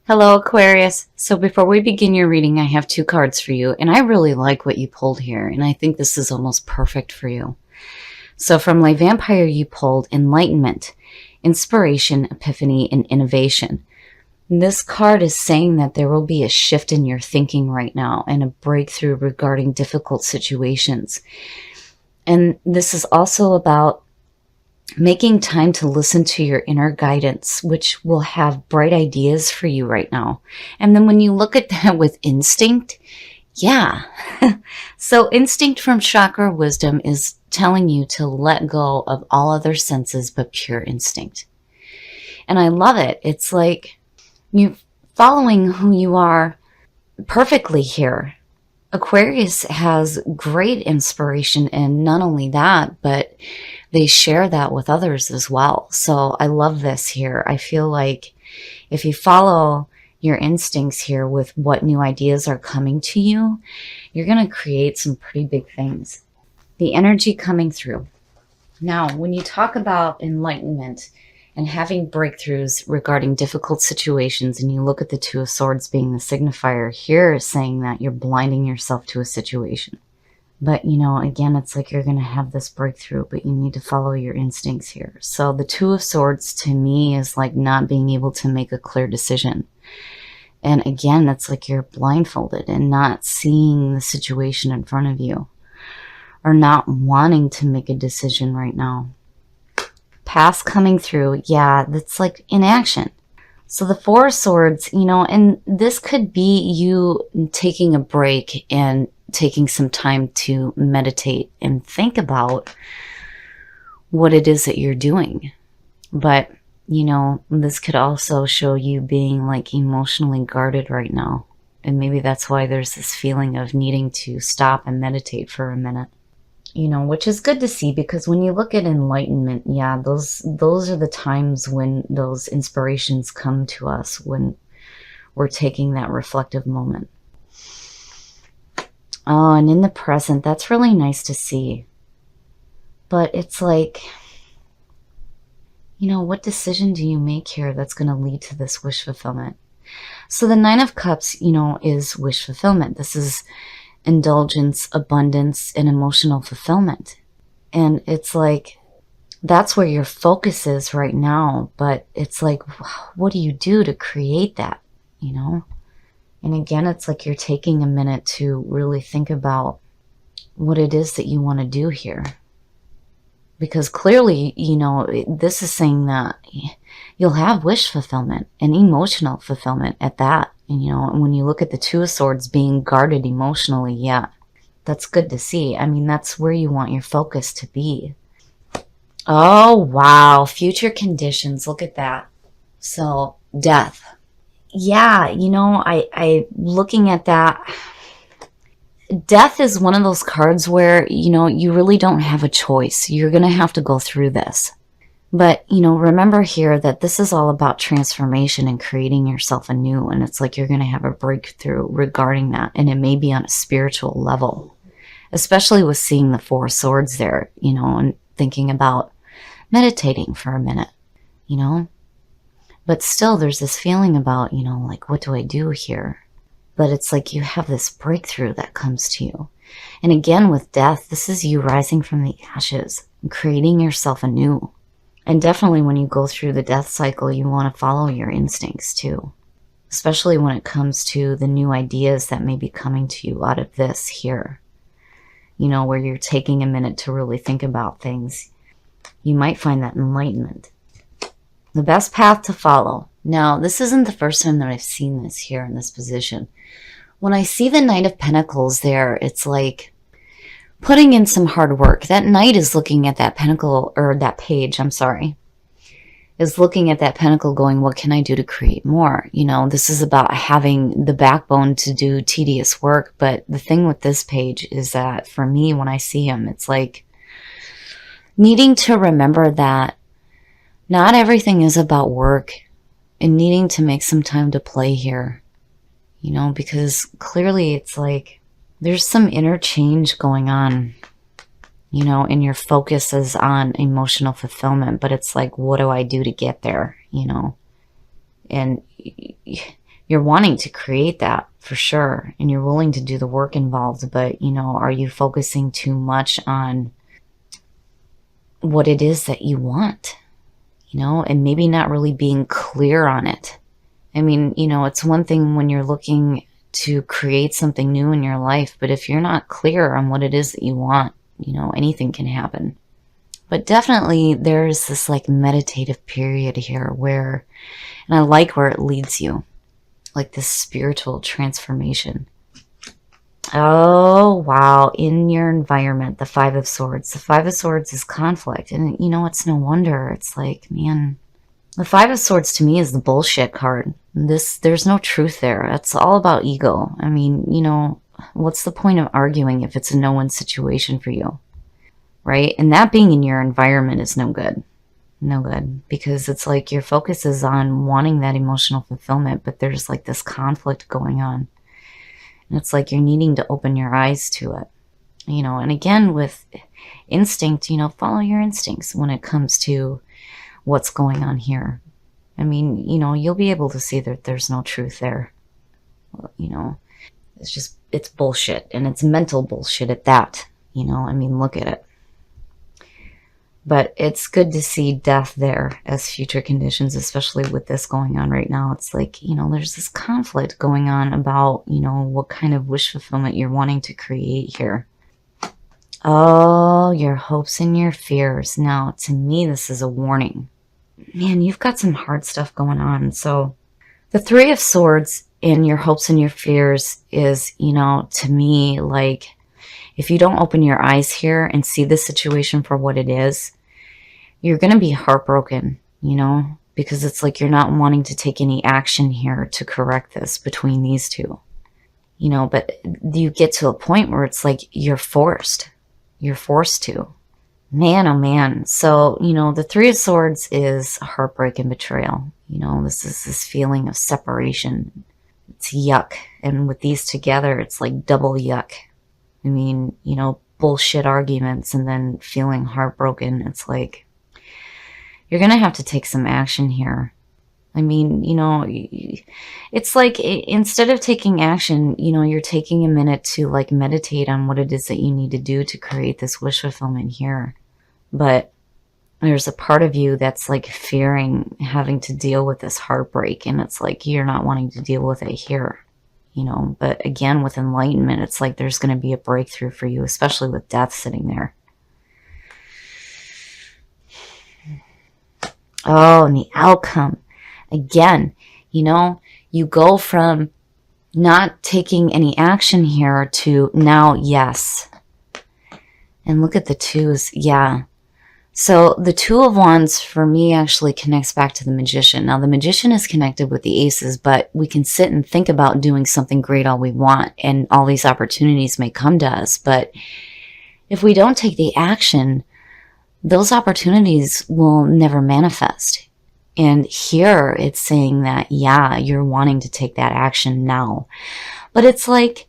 Hello, Aquarius. So before we begin your reading, I have two cards for you, and I really like what you pulled here, and I think this is almost perfect for you. So from My Vampire, you pulled Enlightenment, Inspiration, Epiphany, and Innovation. This card is saying that there will be a shift in your thinking right now and a breakthrough regarding difficult situations. And this is also about making time to listen to your inner guidance, which will have bright ideas for you right now. And then when you look at that with instinct, yeah. So instinct from chakra wisdom is telling you to let go of all other senses but pure instinct. And I love it. It's like you're following who you are perfectly here. Aquarius has great inspiration, and not only that, but they share that with others as well. So I love this here. I feel like if you follow your instincts here with what new ideas are coming to you, you're going to create some pretty big things. The energy coming through. Now, when you talk about enlightenment and having breakthroughs regarding difficult situations, and you look at the Two of Swords being the signifier, here is saying that you're blinding yourself to a situation. But, you know, again, it's like you're going to have this breakthrough, but you need to follow your instincts here. So the Two of Swords to me is like not being able to make a clear decision. And again, it's like you're blindfolded and not seeing the situation in front of you, or not wanting to make a decision right now. Past coming through, yeah, that's like inaction. So the Four of Swords, you know, and this could be you taking a break and taking some time to meditate and think about what it is that you're doing. But, you know, this could also show you being like emotionally guarded right now. And maybe that's why there's this feeling of needing to stop and meditate for a minute. You know, which is good to see, because when you look at enlightenment, yeah, those are the times when those inspirations come to us, when we're taking that reflective moment. Oh, and in the present, that's really nice to see. But it's like, you know, what decision do you make here that's going to lead to this wish fulfillment? So the Nine of Cups, you know, is wish fulfillment. This is indulgence, abundance, and emotional fulfillment. And it's like, that's where your focus is right now. But it's like, what do you do to create that, you know? And again, it's like you're taking a minute to really think about what it is that you want to do here. Because clearly, you know, this is saying that you'll have wish fulfillment and emotional fulfillment at that. And, you know, when you look at the Two of Swords being guarded emotionally, yeah, that's good to see. I mean, that's where you want your focus to be. Oh, wow. Future conditions. Look at that. So, death. Yeah, you know, I looking at that, death is one of those cards where, you know, you really don't have a choice. You're going to have to go through this. But, you know, remember here that this is all about transformation and creating yourself anew. And it's like you're going to have a breakthrough regarding that. And it may be on a spiritual level, especially with seeing the Four of Swords there, you know, and thinking about meditating for a minute, you know. But still, there's this feeling about, you know, like, what do I do here? But it's like you have this breakthrough that comes to you. And again, with death, this is you rising from the ashes and creating yourself anew. And definitely when you go through the death cycle, you want to follow your instincts too. Especially when it comes to the new ideas that may be coming to you out of this here. You know, where you're taking a minute to really think about things. You might find that enlightenment. The best path to follow. Now, this isn't the first time that I've seen this here in this position. When I see the Knight of Pentacles there, it's like putting in some hard work. That knight is looking at that pentacle, or that page, I'm sorry, is looking at that pentacle going, what can I do to create more? You know, this is about having the backbone to do tedious work. But the thing with this page is that for me, when I see him, it's like needing to remember that not everything is about work, and needing to make some time to play here, you know, because clearly it's like there's some interchange going on, you know, and your focus is on emotional fulfillment, but it's like, what do I do to get there, you know? And you're wanting to create that for sure, and you're willing to do the work involved, but, you know, are you focusing too much on what it is that you want, you know, and maybe not really being clear on it? I mean, you know, it's one thing when you're looking to create something new in your life, but if you're not clear on what it is that you want, you know, anything can happen. But definitely there's this like meditative period here where, and I like where it leads you, like this spiritual transformation. Oh, wow. In your environment, the Five of Swords. The Five of Swords is conflict. And, you know, it's no wonder. It's like, man, the Five of Swords to me is the bullshit card. There's no truth there. It's all about ego. I mean, you know, what's the point of arguing if it's a no-win situation for you, right? And that being in your environment is no good. No good. Because it's like your focus is on wanting that emotional fulfillment, but there's like this conflict going on. And it's like you're needing to open your eyes to it, you know. And again, with instinct, you know, follow your instincts when it comes to what's going on here. I mean, you know, you'll be able to see that there's no truth there. You know, it's bullshit, and it's mental bullshit at that. You know, I mean, look at it. But it's good to see death there as future conditions, especially with this going on right now. It's like, you know, there's this conflict going on about, you know, what kind of wish fulfillment you're wanting to create here. Oh, your hopes and your fears. Now, to me, this is a warning. Man, you've got some hard stuff going on. So the Three of Swords and your hopes and your fears is, you know, to me, like, if you don't open your eyes here and see the situation for what it is, you're going to be heartbroken, you know, because it's like you're not wanting to take any action here to correct this between these two, you know, but you get to a point where it's like you're forced to. Man, oh man. So, you know, the Three of Swords is heartbreak and betrayal. You know, this is this feeling of separation. It's yuck. And with these together, it's like double yuck. I mean, you know, bullshit arguments and then feeling heartbroken. It's like, you're going to have to take some action here. I mean, you know, it's like instead of taking action, you know, you're taking a minute to like meditate on what it is that you need to do to create this wish fulfillment here. But there's a part of you that's like fearing having to deal with this heartbreak. And it's like you're not wanting to deal with it here. You know, but again, with enlightenment, it's like there's going to be a breakthrough for you, especially with death sitting there. Oh, and the outcome. Again, you know, you go from not taking any action here to now, yes. And look at the twos. Yeah. So the Two of Wands for me actually connects back to the Magician. Now the Magician is connected with the Aces, but we can sit and think about doing something great all we want, and all these opportunities may come to us. But if we don't take the action, those opportunities will never manifest. And here it's saying that, yeah, you're wanting to take that action now. But it's like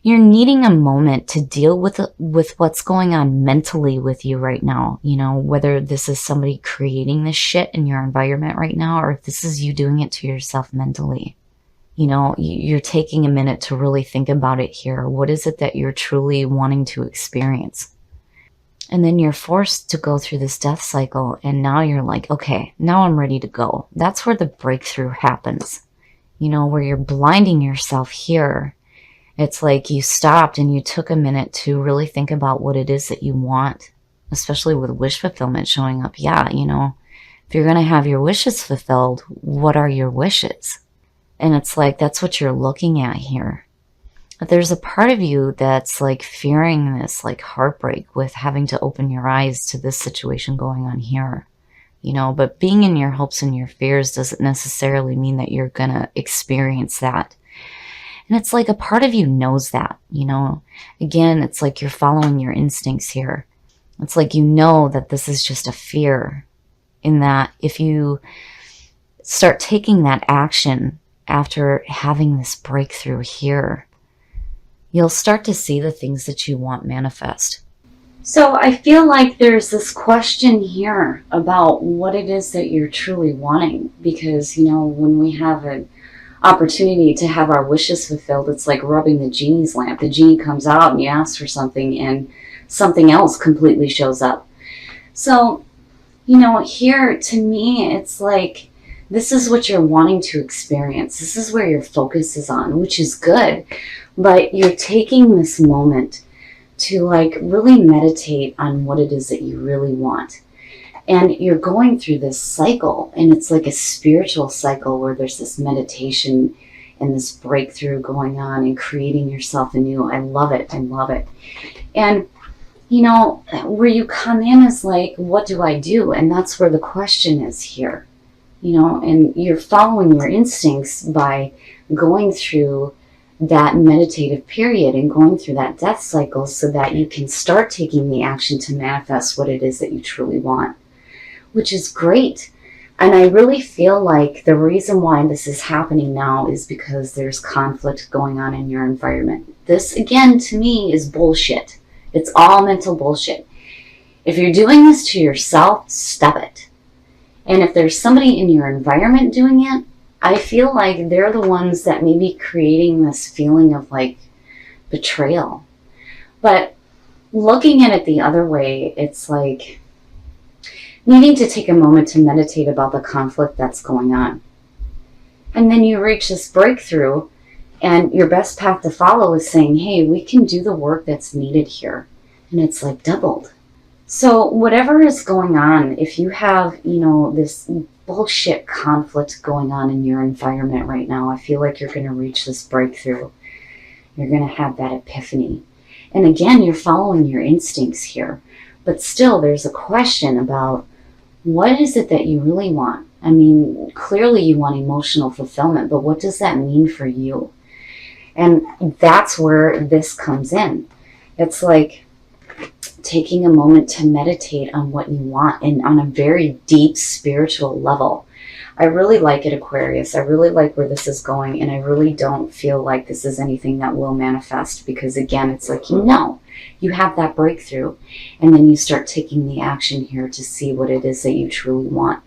you're needing a moment to deal with what's going on mentally with you right now. You know, whether this is somebody creating this shit in your environment right now, or if this is you doing it to yourself mentally. You know, you're taking a minute to really think about it here. What is it that you're truly wanting to experience? And then you're forced to go through this death cycle, and now you're like, okay, now I'm ready to go. That's where the breakthrough happens. You know, where you're blinding yourself here. It's like you stopped and you took a minute to really think about what it is that you want, especially with wish fulfillment showing up. Yeah, you know, if you're going to have your wishes fulfilled, what are your wishes? And it's like, that's what you're looking at here. But there's a part of you that's like fearing this like heartbreak with having to open your eyes to this situation going on here, you know, but being in your hopes and your fears doesn't necessarily mean that you're going to experience that. And it's like a part of you knows that, you know, again, it's like you're following your instincts here. It's like, you know, that this is just a fear, in that if you start taking that action after having this breakthrough here, you'll start to see the things that you want manifest. So I feel like there's this question here about what it is that you're truly wanting. Because, you know, when we have a opportunity to have our wishes fulfilled, it's like rubbing the genie's lamp. The genie comes out and you ask for something and something else completely shows up. So, here to me, it's like this is what you're wanting to experience. This is where your focus is on, which is good. But you're taking this moment to like really meditate on what it is that you really want. And you're going through this cycle, and it's like a spiritual cycle where there's this meditation and this breakthrough going on and creating yourself anew. I love it. I love it. And where you come in is like, what do I do? And that's where the question is here, and you're following your instincts by going through that meditative period and going through that death cycle so that you can start taking the action to manifest what it is that you truly want, which is great. And I really feel like the reason why this is happening now is because there's conflict going on in your environment. This, again, to me, is bullshit. It's all mental bullshit. If you're doing this to yourself, stop it. And if there's somebody in your environment doing it, I feel like they're the ones that may be creating this feeling of like betrayal. But looking at it the other way, it's like needing to take a moment to meditate about the conflict that's going on. And then you reach this breakthrough, and your best path to follow is saying, hey, we can do the work that's needed here. And it's like doubled. So whatever is going on, if you have, this bullshit conflict going on in your environment right now, I feel like you're going to reach this breakthrough. You're going to have that epiphany. And again, you're following your instincts here. But still, there's a question about what is it that you really want? I mean, clearly you want emotional fulfillment, but what does that mean for you? And that's where this comes in. It's like taking a moment to meditate on what you want and on a very deep spiritual level. I really like it, Aquarius. I really like where this is going, and I really don't feel like this is anything that will manifest because, again, it's like, you have that breakthrough, and then you start taking the action here to see what it is that you truly want.